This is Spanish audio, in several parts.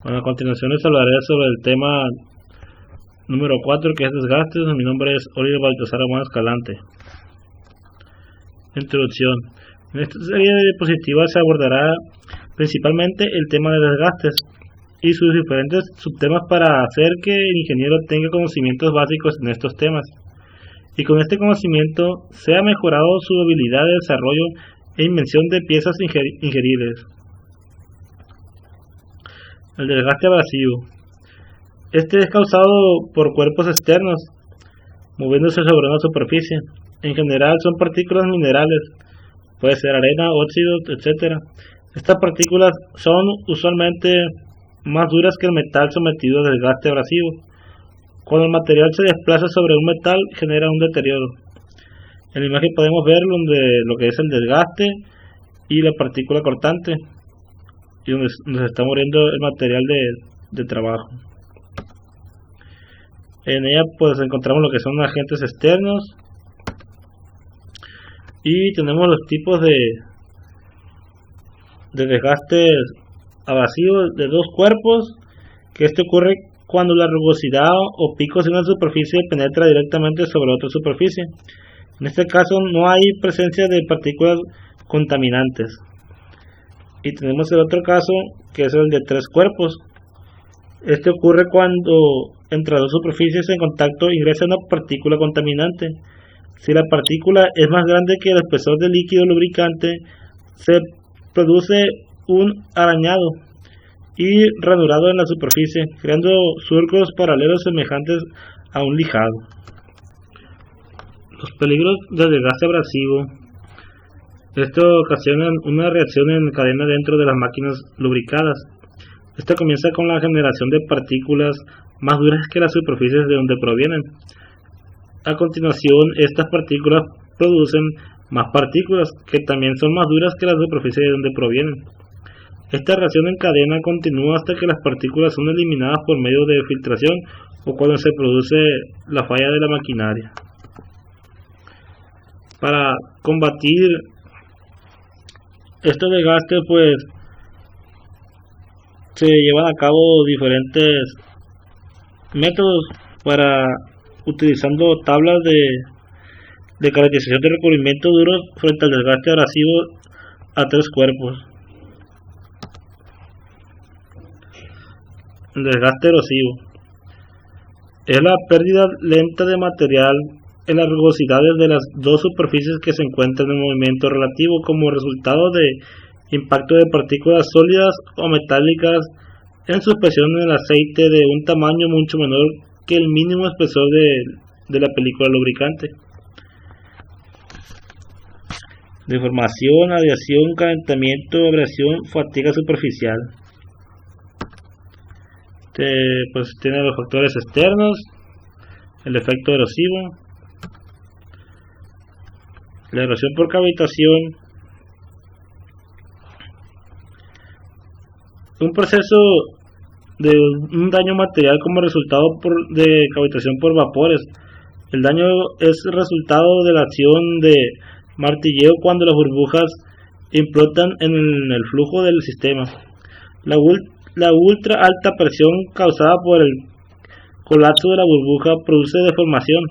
Bueno, a continuación les hablaré sobre el tema número 4, que es desgastes. Mi nombre es Oliver Baltasar Amón Escalante. Introducción. En esta serie de diapositivas se abordará principalmente el tema de desgastes y sus diferentes subtemas para hacer que el ingeniero tenga conocimientos básicos en estos temas y con este conocimiento sea mejorado su habilidad de desarrollo e invención de piezas ingeribles. El desgaste abrasivo. Este es causado por cuerpos externos moviéndose sobre una superficie. En general son partículas minerales, puede ser arena, óxidos, etc. Estas partículas son usualmente más duras que el metal sometido a desgaste abrasivo. Cuando el material se desplaza sobre un metal genera un deterioro. En la imagen podemos ver lo que es el desgaste y la partícula cortante, y donde se está muriendo el material de trabajo. En ella pues encontramos lo que son agentes externos y tenemos los tipos de desgastes abrasivos de dos cuerpos, que esto ocurre cuando la rugosidad o picos de una superficie penetra directamente sobre otra superficie. En este caso no hay presencia de partículas contaminantes. Y tenemos el otro caso, que es el de tres cuerpos. Este ocurre cuando entre dos superficies en contacto ingresa una partícula contaminante. Si la partícula es más grande que el espesor del líquido lubricante, se produce un arañado y ranurado en la superficie, creando surcos paralelos semejantes a un lijado. Los peligros del desgaste abrasivo. Esto ocasiona una reacción en cadena dentro de las máquinas lubricadas. Esta comienza con la generación de partículas más duras que las superficies de donde provienen. A continuación, estas partículas producen más partículas que también son más duras que las superficies de donde provienen. Esta reacción en cadena continúa hasta que las partículas son eliminadas por medio de filtración o cuando se produce la falla de la maquinaria. Para combatir estos desgastes pues se llevan a cabo diferentes métodos para utilizando tablas de caracterización de recubrimiento duro frente al desgaste abrasivo a tres cuerpos. El desgaste erosivo es la pérdida lenta de material en las rugosidades de las dos superficies que se encuentran en movimiento relativo como resultado de impacto de partículas sólidas o metálicas en suspensión en el aceite de un tamaño mucho menor que el mínimo espesor de la película lubricante. Deformación, radiación, calentamiento, abrasión, fatiga superficial. Pues tiene los factores externos, el efecto erosivo, la erosión por cavitación, un proceso de un daño material como resultado de cavitación por vapores. El daño es resultado de la acción de martilleo cuando las burbujas implotan en el flujo del sistema. La ultra alta presión causada por el colapso de la burbuja produce deformación,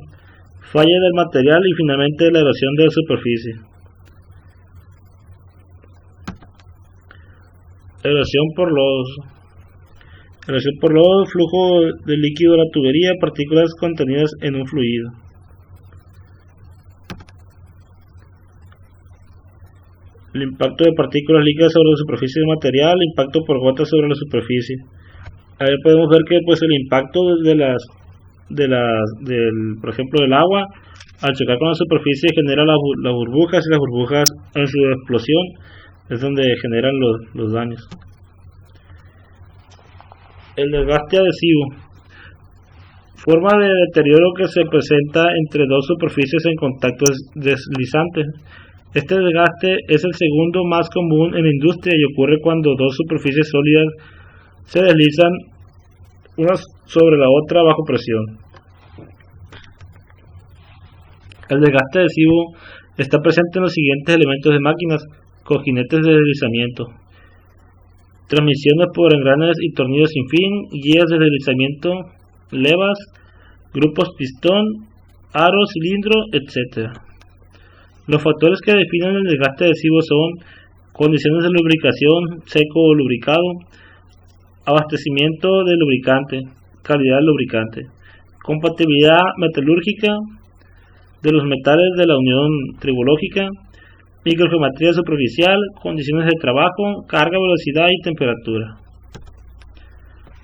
falla del material y finalmente la erosión de la superficie. Erosión por lodo, flujo de líquido de la tubería, partículas contenidas en un fluido. El impacto de partículas líquidas sobre la superficie del material, impacto por gotas sobre la superficie. Ahí podemos ver que pues el impacto por ejemplo del agua al chocar con la superficie genera las burbujas, y las burbujas en su explosión es donde generan los daños. El desgaste adhesivo, forma de deterioro que se presenta entre dos superficies en contacto deslizante. Este desgaste es el segundo más común en la industria y ocurre cuando dos superficies sólidas se deslizan una sobre la otra bajo presión. El desgaste adhesivo está presente en los siguientes elementos de máquinas: cojinetes de deslizamiento, transmisiones por engranes y tornillos sin fin, guías de deslizamiento, levas, grupos pistón, aros, cilindro, etc. Los factores que definen el desgaste adhesivo son condiciones de lubricación, seco o lubricado, abastecimiento de lubricante, calidad del lubricante, compatibilidad metalúrgica de los metales de la unión tribológica, microgeometría superficial, condiciones de trabajo, carga, velocidad y temperatura.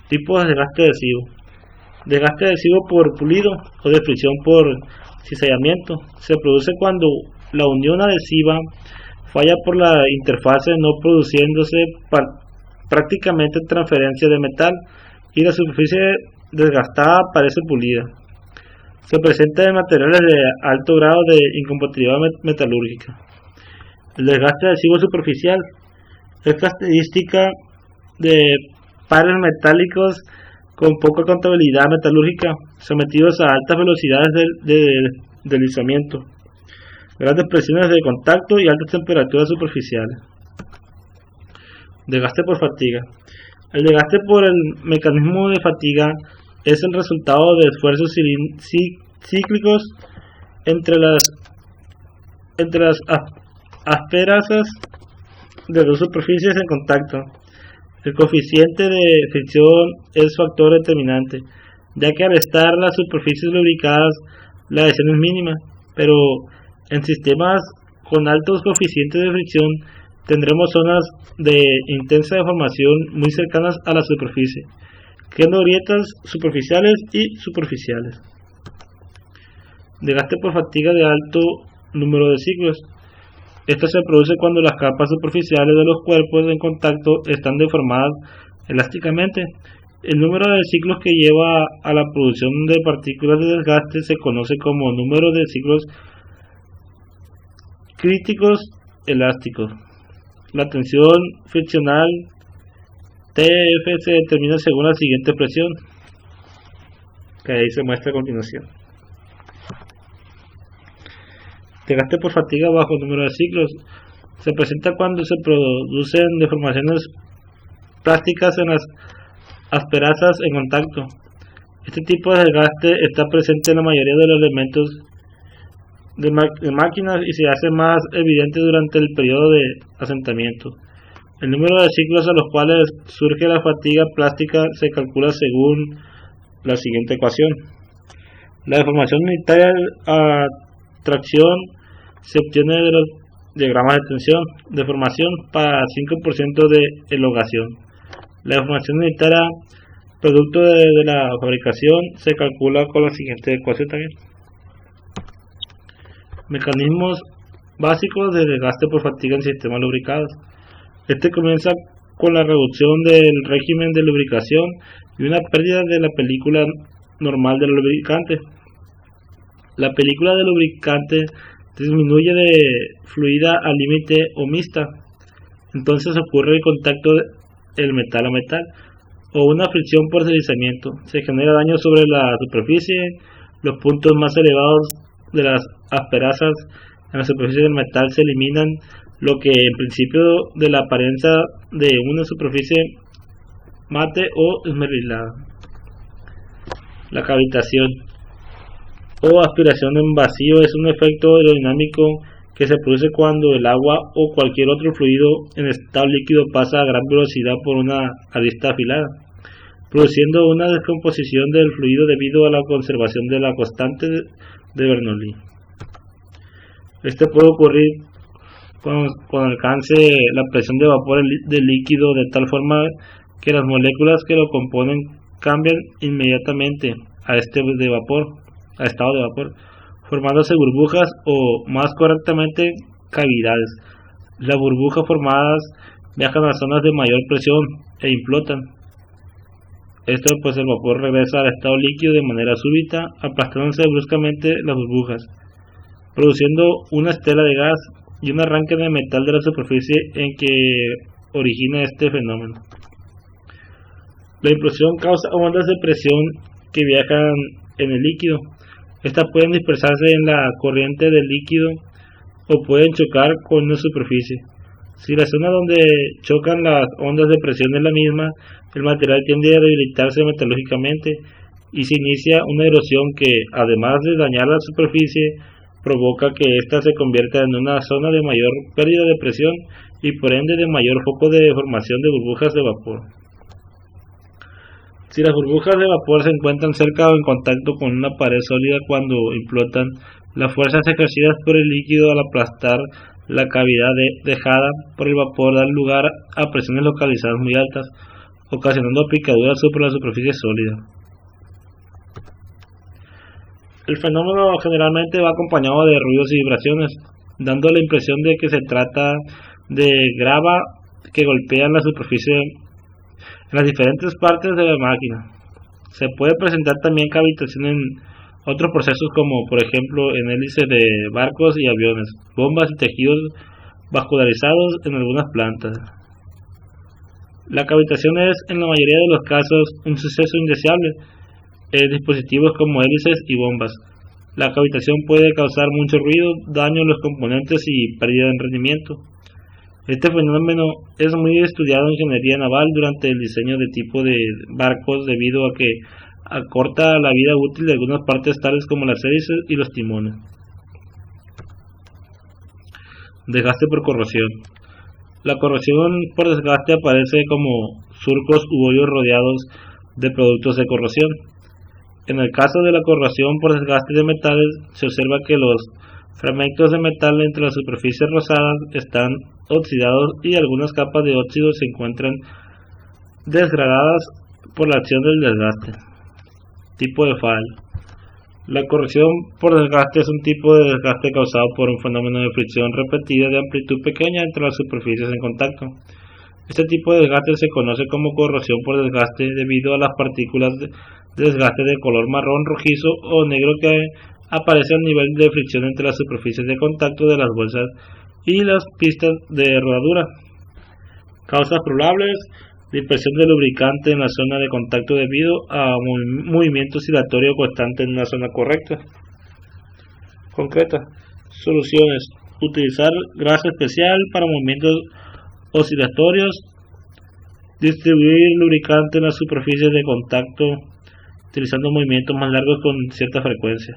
Tipos de desgaste adhesivo. Desgaste adhesivo por pulido o de fricción por cizallamiento. Se produce cuando la unión adhesiva falla por la interfase, no produciéndose prácticamente transferencia de metal y la superficie desgastada parece pulida. Se presenta en materiales de alto grado de incompatibilidad metalúrgica. El desgaste adhesivo superficial es característica de pares metálicos con poca contabilidad metalúrgica, sometidos a altas velocidades de deslizamiento, grandes presiones de contacto y altas temperaturas superficiales. Desgaste por fatiga. El desgaste por el mecanismo de fatiga es el resultado de esfuerzos cíclicos entre las asperezas de dos superficies en contacto. El coeficiente de fricción es factor determinante, ya que al estar las superficies lubricadas la adhesión es mínima, pero en sistemas con altos coeficientes de fricción tendremos zonas de intensa deformación muy cercanas a la superficie, creando grietas superficiales y superficiales. Desgaste por fatiga de alto número de ciclos. Esto se produce cuando las capas superficiales de los cuerpos en contacto están deformadas elásticamente. El número de ciclos que lleva a la producción de partículas de desgaste se conoce como número de ciclos críticos elásticos. La tensión friccional TF se determina según la siguiente expresión, que ahí se muestra a continuación. Desgaste por fatiga bajo número de ciclos se presenta cuando se producen deformaciones plásticas en las asperezas en contacto. Este tipo de desgaste está presente en la mayoría de los elementos de máquinas y se hace más evidente durante el periodo de asentamiento. El número de ciclos a los cuales surge la fatiga plástica se calcula según la siguiente ecuación. La deformación unitaria a tracción se obtiene de los diagramas de tensión, deformación para 5% de elongación. La deformación unitaria producto de la fabricación se calcula con la siguiente ecuación también. Mecanismos básicos de desgaste por fatiga en sistemas lubricados. Este comienza con la reducción del régimen de lubricación y una pérdida de la película normal del lubricante. La película del lubricante disminuye de fluida a límite o mixta. Entonces ocurre el contacto del metal a metal o una fricción por deslizamiento. Se genera daño sobre la superficie. Los puntos más elevados de las asperezas en la superficie del metal se eliminan, lo que en principio de la apariencia de una superficie mate o esmerilada. La cavitación o aspiración en vacío es un efecto aerodinámico que se produce cuando el agua o cualquier otro fluido en estado líquido pasa a gran velocidad por una arista afilada, produciendo una descomposición del fluido debido a la conservación de la constante de Bernoulli. Este puede ocurrir cuando alcance la presión de vapor del líquido de tal forma que las moléculas que lo componen cambian inmediatamente a estado de vapor, formándose burbujas o, más correctamente, cavidades. Las burbujas formadas viajan a zonas de mayor presión e implotan. Esto pues el vapor regresa al estado líquido de manera súbita, aplastándose bruscamente las burbujas, produciendo una estela de gas y un arranque de metal de la superficie en que origina este fenómeno. La implosión causa ondas de presión que viajan en el líquido. Estas pueden dispersarse en la corriente del líquido o pueden chocar con una superficie. Si la zona donde chocan las ondas de presión es la misma, el material tiende a debilitarse metalúrgicamente y se inicia una erosión que, además de dañar la superficie, provoca que ésta se convierta en una zona de mayor pérdida de presión y por ende de mayor foco de formación de burbujas de vapor. Si las burbujas de vapor se encuentran cerca o en contacto con una pared sólida cuando implotan, las fuerzas ejercidas por el líquido al aplastar la cavidad dejada por el vapor dan lugar a presiones localizadas muy altas, ocasionando picaduras sobre la superficie sólida. El fenómeno generalmente va acompañado de ruidos y vibraciones, dando la impresión de que se trata de grava que golpean la superficie en las diferentes partes de la máquina. Se puede presentar también cavitación en otros procesos como por ejemplo en hélices de barcos y aviones, bombas y tejidos vascularizados en algunas plantas. La cavitación es en la mayoría de los casos un suceso indeseable en dispositivos como hélices y bombas. La cavitación puede causar mucho ruido, daño a los componentes y pérdida de rendimiento. Este fenómeno es muy estudiado en ingeniería naval durante el diseño de tipo de barcos debido a que acorta la vida útil de algunas partes tales como las hélices y los timones. Desgaste por corrosión. La corrosión por desgaste aparece como surcos u hoyos rodeados de productos de corrosión. En el caso de la corrosión por desgaste de metales, se observa que los fragmentos de metal entre las superficies rosadas están oxidados y algunas capas de óxido se encuentran desgradadas por la acción del desgaste. Tipo de fall. La corrosión por desgaste es un tipo de desgaste causado por un fenómeno de fricción repetida de amplitud pequeña entre las superficies en contacto. Este tipo de desgaste se conoce como corrosión por desgaste debido a las partículas de desgaste de color marrón, rojizo o negro que aparece al nivel de fricción entre las superficies de contacto de las bolsas y las pistas de rodadura. Causas probables: dispersión de lubricante en la zona de contacto debido a movimiento oscilatorio constante en una zona concreta. Soluciones: utilizar grasa especial para movimientos oscilatorios, distribuir lubricante en las superficies de contacto utilizando movimientos más largos con cierta frecuencia.